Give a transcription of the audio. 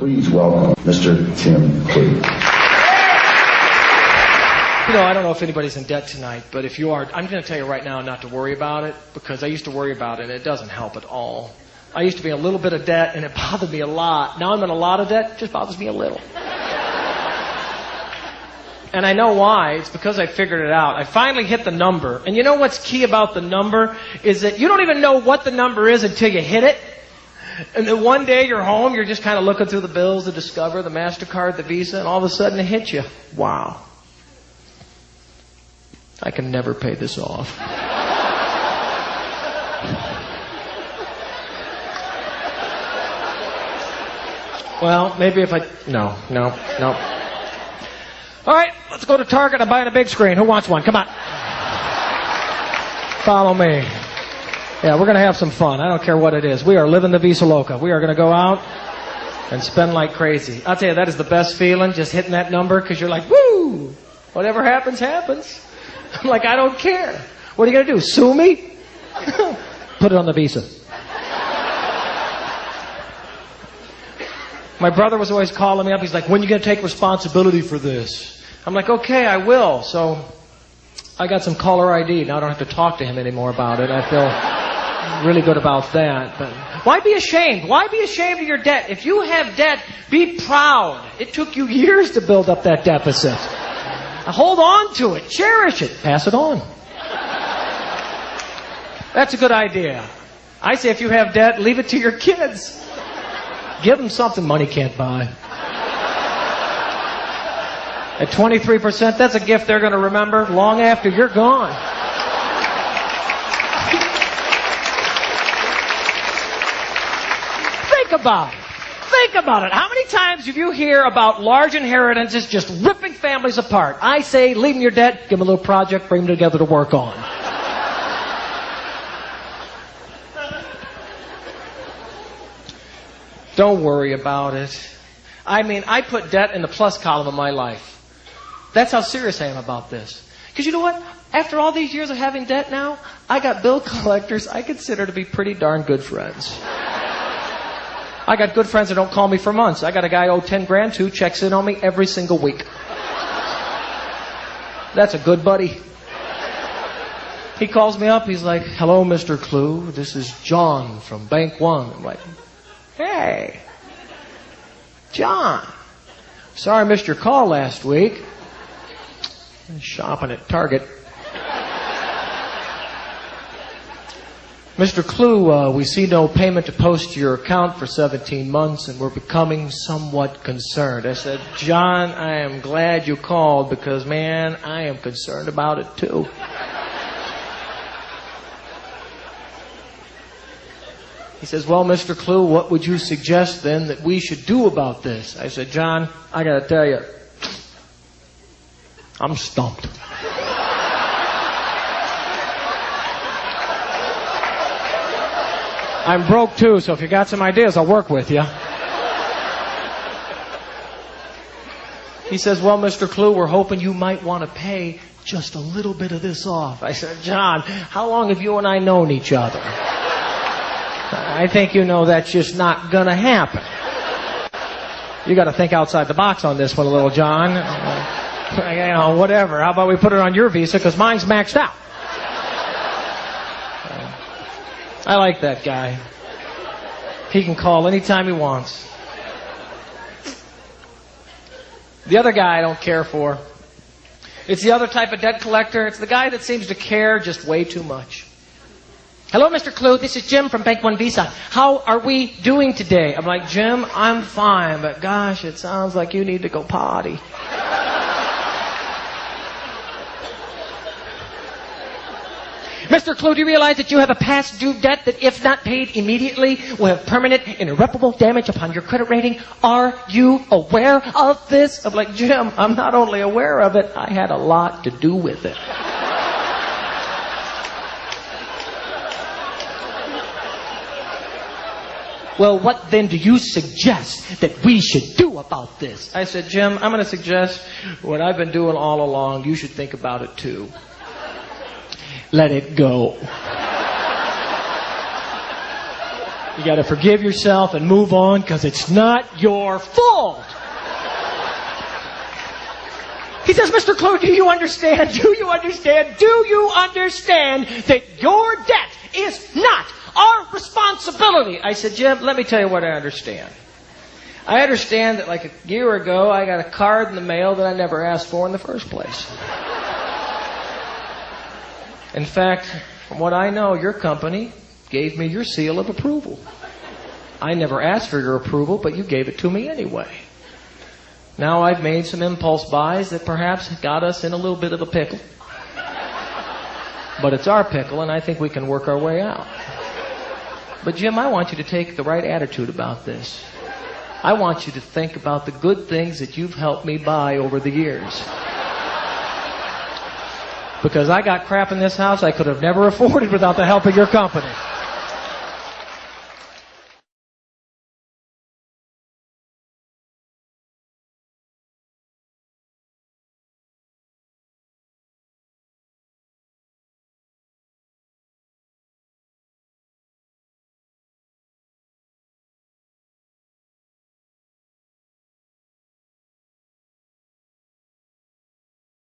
Please welcome Mr. Tim CLUE. You know, I don't know if anybody's in debt tonight, but if you are, I'm going to tell you right now not to worry about it, because I used to worry about it, and it doesn't help at all. I used to be in a little bit of debt, and it bothered me a lot. Now I'm in a lot of debt, it just bothers me a little. And I know why. It's because I figured it out. I finally hit the number. And you know what's key about the number is that you don't even know what the number is until you hit it. And then one day you're home, you're just kind of looking through the bills to discover the MasterCard, the Visa, and all of a sudden it hits you. Wow. I can never pay this off. Well, maybe if I... No. All right, let's go to Target. I'm buying a big screen. Who wants one? Come on. Follow me. Yeah, we're going to have some fun. I don't care what it is. We are living the Visa Loca. We are going to go out and spend like crazy. I'll tell you, that is the best feeling, just hitting that number, because you're like, woo! Whatever happens, happens. I'm like, I don't care. What are you going to do, sue me? Put it on the Visa. My brother was always calling me up. He's like, when are you going to take responsibility for this? I'm like, okay, I will. So I got some caller ID. Now I don't have to talk to him anymore about it. I feel really good about that. But why be ashamed? Why be ashamed of your debt? If you have debt, be proud. It took you years to build up that deficit. Hold on to it. Cherish it. Pass it on. That's a good idea. I say if you have debt, leave it to your kids. Give them something money can't buy. At 23%, that's a gift they're going to remember long after you're gone. Think about it. Think about it. How many times have you hear about large inheritances just ripping families apart? I say, leave them your debt, give them a little project, bring them together to work on. Don't worry about it. I mean, I put debt in the plus column of my life. That's how serious I am about this. Because you know what? After all these years of having debt now, I got bill collectors I consider to be pretty darn good friends. I got good friends that don't call me for months. I got a guy I owe 10 grand to, checks in on me every single week. That's a good buddy. He calls me up, he's like, hello, Mr. CLUE, this is John from Bank One. I'm like, hey, John, sorry I missed your call last week. Shopping at Target. Mr. CLUE, we see no payment to post to your account for 17 months, and we're becoming somewhat concerned. I said, John, I am glad you called because, man, I am concerned about it too. He says, well, Mr. CLUE, what would you suggest then that we should do about this? I said, John, I got to tell you, I'm stumped. I'm broke too, so if you got some ideas, I'll work with you. He says, well, Mr. CLUE, we're hoping you might want to pay just a little bit of this off. I said, John, how long have you and I known each other? I think you know that's just not going to happen. You got to think outside the box on this one a little, John. You know, whatever. How about we put it on your Visa because mine's maxed out. I like that guy. He can call anytime he wants. The other guy I don't care for. It's the other type of debt collector. It's the guy that seems to care just way too much. Hello, Mr. CLUE. This is Jim from Bank One Visa. How are we doing today? I'm like, Jim, I'm fine, but gosh, it sounds like you need to go potty. Mr. CLUE, do you realize that you have a past due debt that, if not paid immediately, will have permanent and irreparable damage upon your credit rating? Are you aware of this? I'm like, Jim, I'm not only aware of it, I had a lot to do with it. Well, what then do you suggest that we should do about this? I said, Jim, I'm going to suggest what I've been doing all along. You should think about it too. Let it go. You got to forgive yourself and move on because it's not your fault. He says, Mr. CLUE, do you understand? Do you understand? Do you understand that your debt is not our responsibility? I said, Jim, let me tell you what I understand. I understand that like a year ago, I got a card in the mail that I never asked for in the first place. In fact, from what I know, your company gave me your seal of approval. I never asked for your approval, but you gave it to me anyway. Now I've made some impulse buys that perhaps got us in a little bit of a pickle. But it's our pickle, and I think we can work our way out. But Jim, I want you to take the right attitude about this. I want you to think about the good things that you've helped me buy over the years. Because I got crap in this house I could have never afforded without the help of your company.